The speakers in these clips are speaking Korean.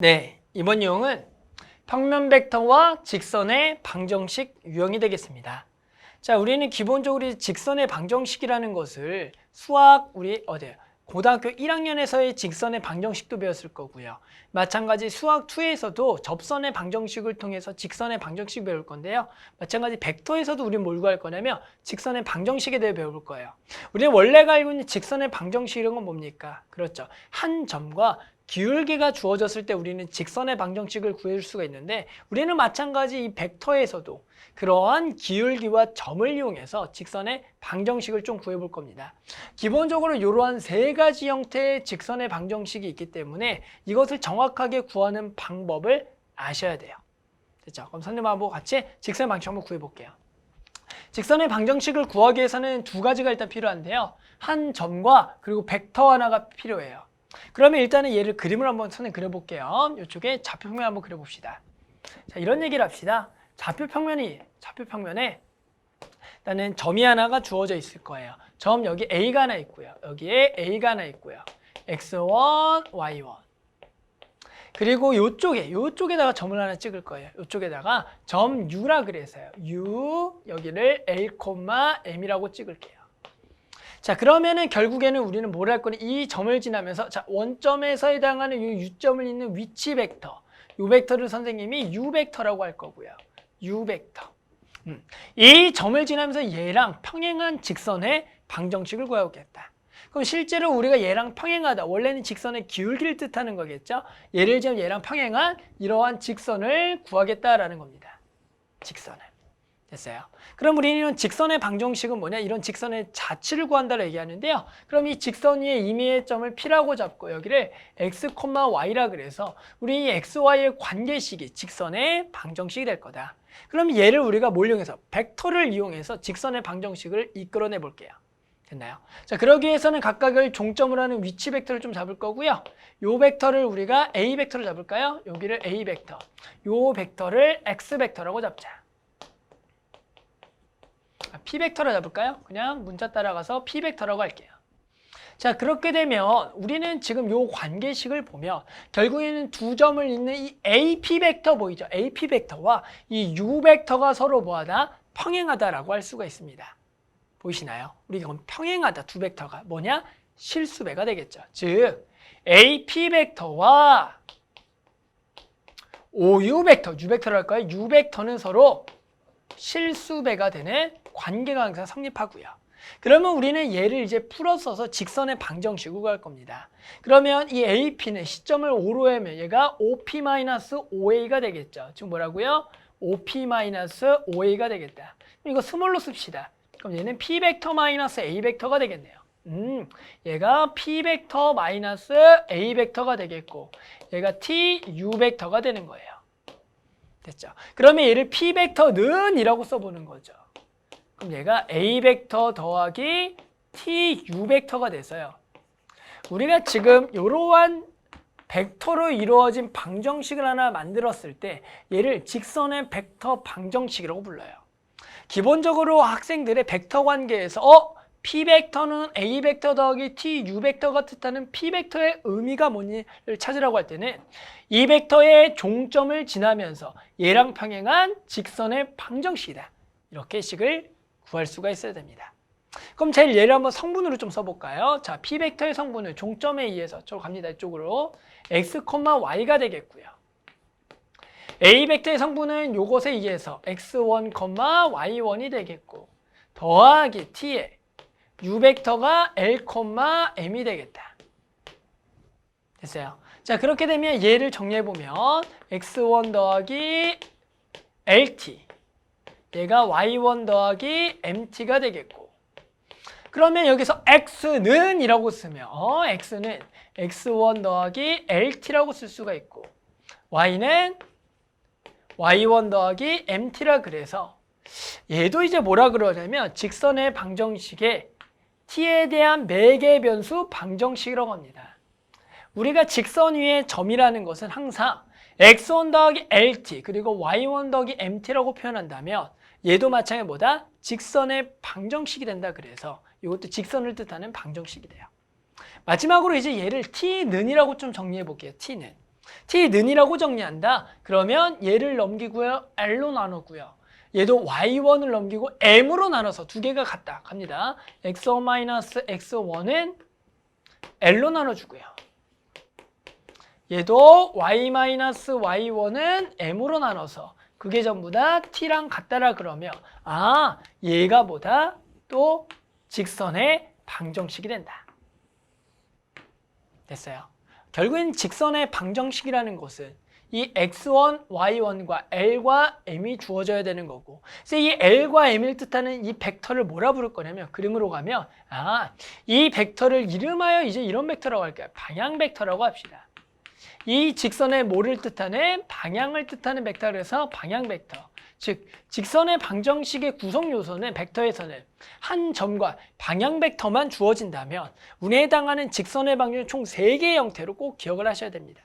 네, 이번 유형은 평면 벡터와 직선의 방정식 유형이 되겠습니다. 자, 우리는 기본적으로 직선의 방정식이라는 것을 수학 우리 고등학교 1학년에서의 직선의 방정식도 배웠을 거고요. 마찬가지 수학 2에서도 접선의 방정식을 통해서 직선의 방정식 배울 건데요. 마찬가지 벡터에서도 우리는 뭘 구할 거냐면 직선의 방정식에 대해 배울 거예요. 우리는 원래 알고 있는 직선의 방정식 이런 건 뭡니까? 그렇죠. 한 점과 기울기가 주어졌을 때 우리는 직선의 방정식을 구해줄 수가 있는데 우리는 마찬가지 이 벡터에서도 그러한 기울기와 점을 이용해서 직선의 방정식을 좀 구해볼 겁니다. 기본적으로 이러한 세 가지 형태의 직선의 방정식이 있기 때문에 이것을 정확하게 구하는 방법을 아셔야 돼요. 됐죠? 그럼 선생님하고 같이 직선의 방정식 한번 구해볼게요. 직선의 방정식을 구하기 위해서는 두 가지가 일단 필요한데요. 한 점과 그리고 벡터 하나가 필요해요. 그러면 일단은 얘를 그림을 한번 선생님 그려볼게요. 이쪽에 좌표평면 한번 그려봅시다. 자, 이런 얘기를 합시다. 좌표평면에 일단은 점이 하나가 주어져 있을 거예요. 점 여기 A가 하나 있고요. 여기에 A가 하나 있고요. X1, Y1. 그리고 요쪽에다가 점을 하나 찍을 거예요. 요쪽에다가 점 U라 그래서요. U, 여기를 L, M이라고 찍을게요. 자, 그러면은 결국에는 우리는 뭘 할 거냐? 이 점을 지나면서 자, 원점에서 해당하는 이 U점을 있는 위치 벡터. 이 벡터를 선생님이 U 벡터라고 할 거고요. U 벡터. 이 점을 지나면서 얘랑 평행한 직선의 방정식을 구하겠다. 그럼 실제로 우리가 얘랑 평행하다. 원래는 직선의 기울기를 뜻하는 거겠죠? 예를 들면 얘랑 평행한 이러한 직선을 구하겠다라는 겁니다. 직선을. 됐어요? 그럼 우리는 직선의 방정식은 뭐냐? 이런 직선의 자치를 구한다고 얘기하는데요. 그럼 이 직선 위에 임의의 점을 P라고 잡고 여기를 X, Y라 그래서 우리 이 X, Y의 관계식이 직선의 방정식이 될 거다. 그럼 얘를 우리가 뭘 이용해서? 벡터를 이용해서 직선의 방정식을 이끌어내 볼게요. 됐나요? 자, 그러기 위해서는 각각을 종점으로 하는 위치 벡터를 좀 잡을 거고요. 요 벡터를 우리가 A 벡터로 잡을까요? 여기를 A 벡터. 요 벡터를 X 벡터라고 잡자. P 벡터로 잡을까요? 그냥 문자 따라가서 P 벡터라고 할게요. 자, 그렇게 되면 우리는 지금 요 관계식을 보면 결국에는 두 점을 잇는 이 AP 벡터 보이죠? AP 벡터와 이 U 벡터가 서로 뭐하다? 평행하다라고 할 수가 있습니다. 보이시나요? 우리가 그럼 평행하다 두 벡터가 뭐냐? 실수배가 되겠죠. 즉 AP 벡터와 OU 벡터, U 벡터로 할까요? U 벡터는 서로 실수배가 되는 관계가 항상 성립하고요. 그러면 우리는 얘를 이제 풀어서서 직선의 방정식으로 갈 겁니다. 그러면 이 AP는 시점을 O로 하면 얘가 OP-OA가 되겠죠. 지금 뭐라고요? OP-OA가 되겠다. 이거 스몰로 씁시다. 그럼 얘는 P 벡터 마이너스 A 벡터가 되겠네요. 얘가 P 벡터 마이너스 A 벡터가 되겠고 얘가 T U 벡터가 되는 거예요. 됐죠? 그러면 얘를 P 벡터는 이라고 써보는 거죠. 그럼 얘가 A 벡터 더하기 T U 벡터가 돼서요. 우리가 지금 이러한 벡터로 이루어진 방정식을 하나 만들었을 때 얘를 직선의 벡터 방정식이라고 불러요. 기본적으로 학생들의 벡터 관계에서 P 벡터는 A 벡터 더하기 T U 벡터가 뜻하는 P 벡터의 의미가 뭔지를 찾으라고 할 때는 이 벡터의 종점을 지나면서 얘랑 평행한 직선의 방정식이다. 이렇게 식을 구할 수가 있어야 됩니다. 그럼 제일 얘를 한번 성분으로 좀 써볼까요? 자, P 벡터의 성분을 종점에 의해서 저로 갑니다. 이쪽으로 X, Y가 되겠고요. A 벡터의 성분은 요것에 의해서 X1, Y1이 되겠고 더하기 T에 U 벡터가 L, M이 되겠다. 됐어요? 자, 그렇게 되면 얘를 정리해보면 X1 더하기 LT 얘가 Y1 더하기 MT가 되겠고 그러면 여기서 X는 이라고 쓰면 X는 X1 더하기 LT라고 쓸 수가 있고 Y는 Y1 더하기 MT라 그래서 얘도 이제 뭐라 그러냐면 직선의 방정식에 T에 대한 매개 변수 방정식이라고 합니다. 우리가 직선 위에 점이라는 것은 항상 X1 더하기 LT 그리고 Y1 더하기 MT라고 표현한다면 얘도 마찬가지로 뭐다? 직선의 방정식이 된다 그래서 이것도 직선을 뜻하는 방정식이 돼요. 마지막으로 이제 얘를 T는이라고 좀 정리해 볼게요. T는. t는이라고 정리한다. 그러면 얘를 넘기고요. L로 나누고요. 얘도 y1을 넘기고 m으로 나눠서 두 개가 같다. 갑니다. x1-x1은 L로 나눠주고요. 얘도 y-y1은 m으로 나눠서 그게 전부 다 t랑 같다라 그러면 아, 얘가 보다 또 직선의 방정식이 된다. 됐어요. 결국엔 직선의 방정식이라는 것은 이 x1, y1과 l과 m이 주어져야 되는 거고, 그래서 이 l과 m을 뜻하는 이 벡터를 뭐라 부를 거냐면 그림으로 가면 이 벡터를 이름하여 이제 이런 벡터라고 할까요? 방향 벡터라고 합시다. 이 직선의 뭐를 뜻하는 방향을 뜻하는 벡터를 해서 방향 벡터. 즉 직선의 방정식의 구성 요소는 벡터에서는 한 점과 방향 벡터만 주어진다면 운에 해당하는 직선의 방정은 총 3개의 형태로 꼭 기억을 하셔야 됩니다.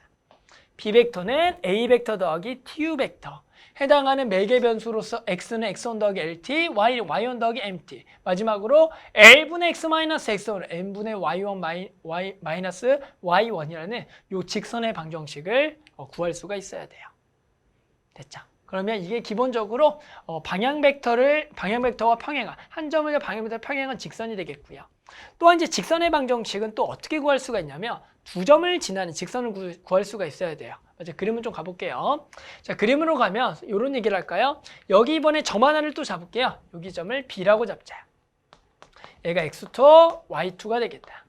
B벡터는 A벡터 더하기 TU 벡터. 해당하는 매개 변수로서 X는 X1 더하기 LT, Y1 더하기 MT. 마지막으로 L분의 X 마이너스 X1, N분의 Y1 마이너스 Y1이라는 이 직선의 방정식을 구할 수가 있어야 돼요. 됐죠? 그러면 이게 기본적으로 방향 벡터와 평행한 한 점을 방향 벡터와 평행한 직선이 되겠고요. 또한 이제 직선의 방정식은 또 어떻게 구할 수가 있냐면 두 점을 지나는 직선을 구할 수가 있어야 돼요. 이제 그림을 좀 가볼게요. 자, 그림으로 가면 이런 얘기를 할까요? 여기 이번에 점 하나를 또 잡을게요. 여기 점을 B라고 잡자. 얘가 X2, Y2가 되겠다.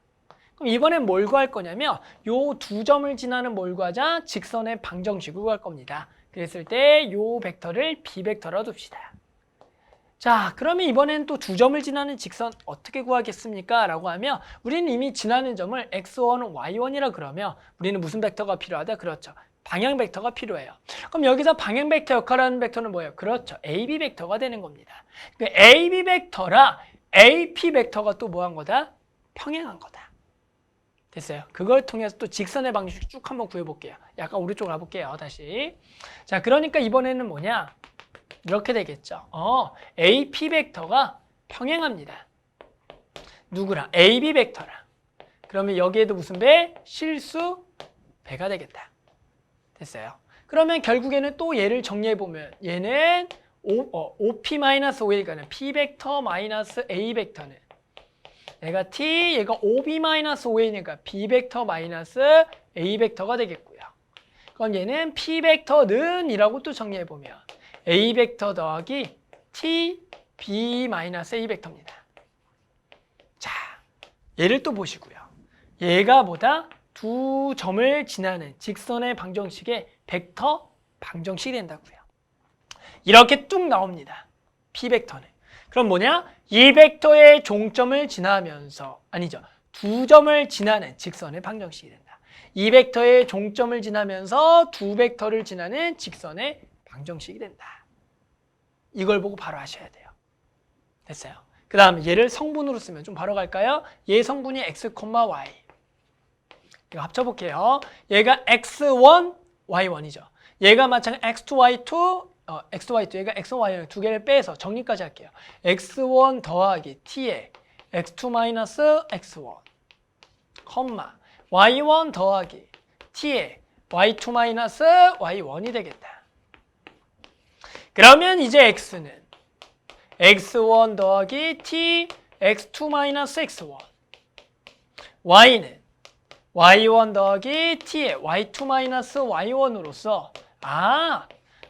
그럼 이번엔 뭘 구할 거냐면 요 두 점을 지나는 뭘 구하자? 직선의 방정식을 구할 겁니다. 그랬을 때 요 벡터를 B벡터로 둡시다. 자, 그러면 이번엔 또 두 점을 지나는 직선 어떻게 구하겠습니까? 라고 하면 우리는 이미 지나는 점을 x1, y1이라 그러면 우리는 무슨 벡터가 필요하다? 그렇죠. 방향 벡터가 필요해요. 그럼 여기서 방향 벡터 역할하는 벡터는 뭐예요? 그렇죠. AB 벡터가 되는 겁니다. 그러니까 AB 벡터라 AP 벡터가 또 뭐 한 거다? 평행한 거다. 됐어요. 그걸 통해서 또 직선의 방정식 쭉 한번 구해볼게요. 약간 오른쪽으로 가볼게요. 다시. 자, 그러니까 이번에는 뭐냐? 이렇게 되겠죠. AP 벡터가 평행합니다. 누구랑? AB 벡터랑. 그러면 여기에도 무슨 배? 실수 배가 되겠다. 됐어요. 그러면 결국에는 또 얘를 정리해보면 얘는 OP-5에 가는 P 벡터 마이너스 A 벡터는 얘가 T, 얘가 OB-5A니까 B 벡터 마이너스 A 벡터가 되겠고요. 그럼 얘는 P 벡터는 이라고 또 정리해보면 A 벡터 더하기 T, B 마이너스 A 벡터입니다. 자, 얘를 또 보시고요. 얘가 뭐다? 두 점을 지나는 직선의 방정식의 벡터 방정식이 된다고요. 이렇게 뚝 나옵니다. P 벡터는. 그럼 뭐냐? 이 벡터의 종점을 지나면서 아니죠. 두 점을 지나는 직선의 방정식이 된다. 이 벡터의 종점을 지나면서 두 벡터를 지나는 직선의 방정식이 된다. 이걸 보고 바로 하셔야 돼요. 됐어요. 그 다음 얘를 성분으로 쓰면 좀 바로 갈까요? 얘 성분이 x, y. 이거 합쳐볼게요. 얘가 x1, y1이죠. 얘가 마찬가지 x2, y2, 얘가 x1, y1 두 개를 빼서 정리까지 할게요. x1 더하기 t에 x2 x1, y1 더하기 t에 y2 y1이 되겠다. 그러면 이제 x는 x1 더하기 t, x2 x1, y는 y1 더하기 t의 y2 y1으로서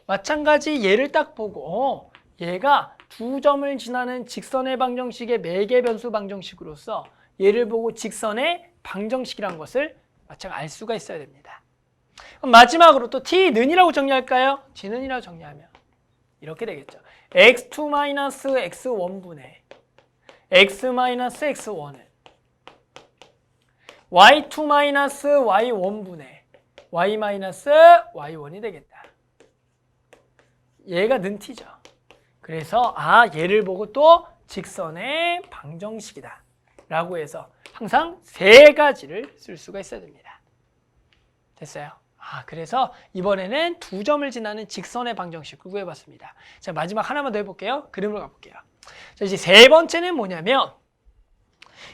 마찬가지 얘를 딱 보고 얘가 두 점을 지나는 직선의 방정식의 매개 변수 방정식으로서 얘를 보고 직선의 방정식이라는 것을 마찬가지 알 수가 있어야 됩니다. 그럼 마지막으로 또 t는이라고 정리할까요? t는이라고 정리하면 이렇게 되겠죠. x2 x1분의 x x1은 y2 y1분의 y y1이 되겠다. 얘가 는 t죠. 그래서 얘를 보고 또 직선의 방정식이다 라고 해서 항상 세 가지를 쓸 수가 있어야 됩니다. 됐어요? 그래서 이번에는 두 점을 지나는 직선의 방정식 구해봤습니다. 자, 마지막 하나만 더 해볼게요. 그림으로 가볼게요. 자, 이제 세 번째는 뭐냐면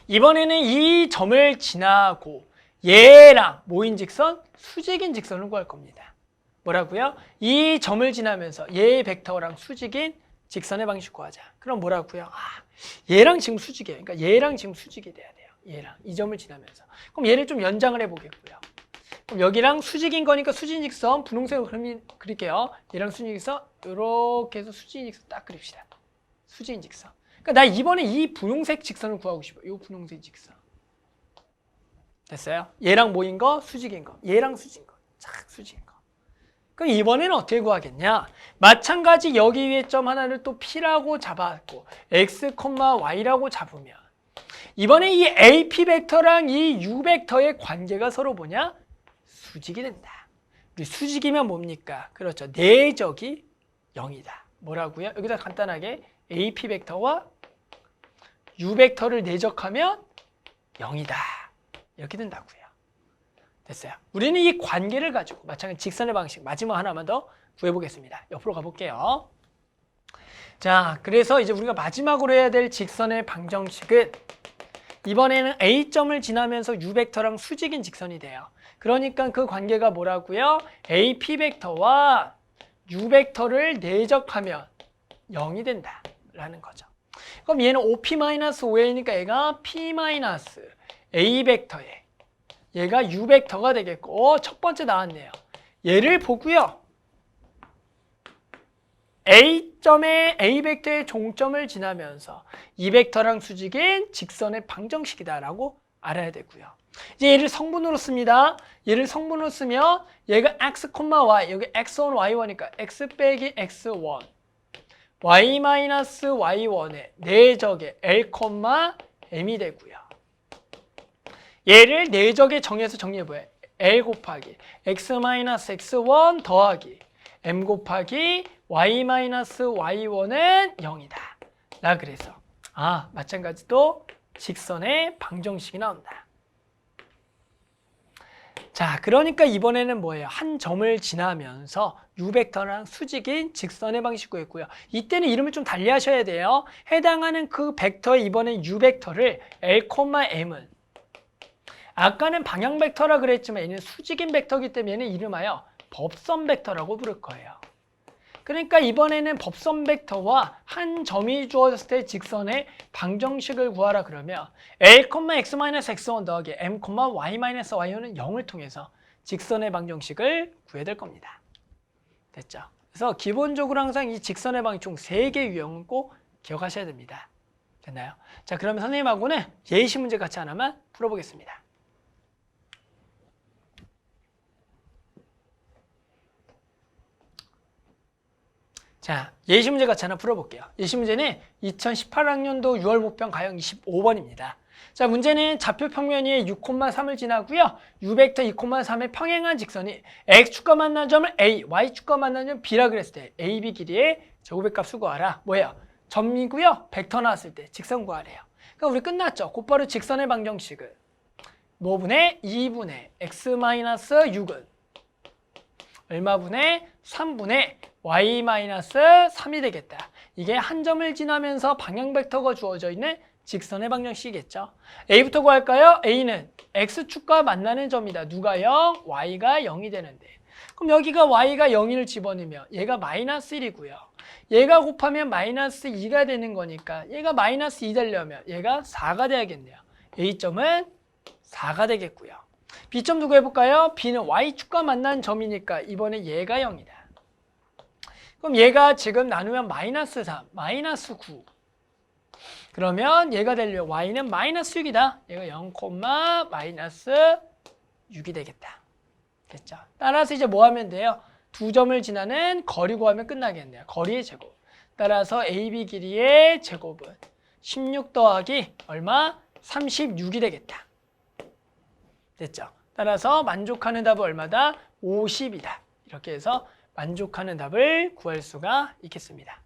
이번에는 이 점을 지나고 얘랑 뭐인 직선? 수직인 직선을 구할 겁니다. 뭐라고요? 이 점을 지나면서 얘의 벡터랑 수직인 직선의 방식 구하자. 그럼 뭐라고요? 얘랑 지금 수직이에요. 그러니까 얘랑 지금 수직이 돼야 돼요. 얘랑 이 점을 지나면서. 그럼 얘를 좀 연장을 해보겠고요. 그럼 여기랑 수직인 거니까 수직인 직선 분홍색으로 그릴게요. 얘랑 수직인 직선 이렇게 해서 수직인 직선 딱 그립시다. 수직인 직선. 그러니까 나 이번에 이 분홍색 직선을 구하고 싶어요. 이 분홍색 직선. 됐어요? 얘랑 뭐인 거? 수직인 거. 얘랑 수직인 거. 착 수직인 거. 그럼 이번에는 어떻게 구하겠냐? 마찬가지 여기 위에 점 하나를 또 P라고 잡았고 X, Y라고 잡으면 이번에 이 AP 벡터랑 이 U 벡터의 관계가 서로 뭐냐? 수직이 된다. 우리 수직이면 뭡니까? 그렇죠. 내적이 0이다. 뭐라고요? 여기다 간단하게 AP 벡터와 U 벡터를 내적하면 0이다. 이렇게 된다고요. 됐어요. 우리는 이 관계를 가지고 마찬가지 직선의 방식 마지막 하나만 더 구해보겠습니다. 옆으로 가볼게요. 자, 그래서 이제 우리가 마지막으로 해야 될 직선의 방정식은 이번에는 A점을 지나면서 U 벡터랑 수직인 직선이 돼요. 그러니까 그 관계가 뭐라고요? AP 벡터와 U 벡터를 내적하면 0이 된다라는 거죠. 그럼 얘는 OP-5A니까 얘가 P-A 벡터에 얘가 U 벡터가 되겠고 첫 번째 나왔네요. 얘를 보고요. A점의 A 벡터의 종점을 지나면서 이 벡터랑 수직인 직선의 방정식이다라고 알아야 되고요. 이제 얘를 성분으로 씁니다. 얘를 성분으로 쓰면 얘가 x, y, 여기 x1, y1이니까 x 빼기 x1 y-y1의 내적의 l, m이 되고요. 얘를 내적의 정의에서 정리해봐요. L 곱하기 x-x1 더하기 m 곱하기 y-y1은 0이다. 나 그래서 마찬가지로 직선의 방정식이 나온다. 자, 그러니까 이번에는 뭐예요? 한 점을 지나면서 U 벡터랑 수직인 직선의 방식 구했고요. 이때는 이름을 좀 달리 하셔야 돼요. 해당하는 그 벡터의 이번엔 U 벡터를 L, M은 아까는 방향 벡터라 그랬지만 얘는 수직인 벡터이기 때문에 얘는 이름하여 법선 벡터라고 부를 거예요. 그러니까 이번에는 법선 벡터와 한 점이 주어졌을 때 직선의 방정식을 구하라 그러면 L, x-x1 더하기 m, y-y는 0을 통해서 직선의 방정식을 구해야 될 겁니다. 됐죠? 그래서 기본적으로 항상 이 직선의 방정 총 3개 유형은 꼭 기억하셔야 됩니다. 됐나요? 자, 그러면 선생님하고는 예시 문제 같이 하나만 풀어보겠습니다. 자, 예시 문제 같이 하나 풀어볼게요. 예시 문제는 2018학년도 6월 목편 가형 25번입니다. 자, 문제는 좌표 평면 위에 6,3을 지나고요. U벡터 2,3의 평행한 직선이 X축과 만난 점을 A, Y축과 만난 점 B라 그랬을 때 AB 길이의 제곱의 값을 구하라. 뭐예요? 점이고요. 벡터 나왔을 때 직선 구하래요. 그럼 우리 끝났죠? 곧바로 직선의 방정식은 뭐분의 2분의 X-6은 얼마분의 3분의 y-3이 되겠다. 이게 한 점을 지나면서 방향 벡터가 주어져 있는 직선의 방정식이겠죠. A부터 구할까요? A는 X축과 만나는 점이다. 누가 0? Y가 0이 되는데. 그럼 여기가 Y가 0을 집어넣으면 얘가 마이너스 1이고요. 얘가 곱하면 마이너스 2가 되는 거니까 얘가 마이너스 2 되려면 얘가 4가 돼야겠네요. A점은 4가 되겠고요. B점 누구 해볼까요? B는 Y축과 만난 점이니까 이번에 얘가 0이다. 그럼 얘가 지금 나누면 마이너스 3, 마이너스 9. 그러면 얘가 되려 Y는 마이너스 6이다. 얘가 0, 마이너스 6이 되겠다. 됐죠? 따라서 이제 뭐 하면 돼요? 두 점을 지나는 거리 구하면 끝나겠네요. 거리의 제곱. 따라서 AB 길이의 제곱은 16 더하기 얼마? 36이 되겠다. 됐죠? 따라서 만족하는 답은 얼마다? 50이다. 이렇게 해서 만족하는 답을 구할 수가 있겠습니다.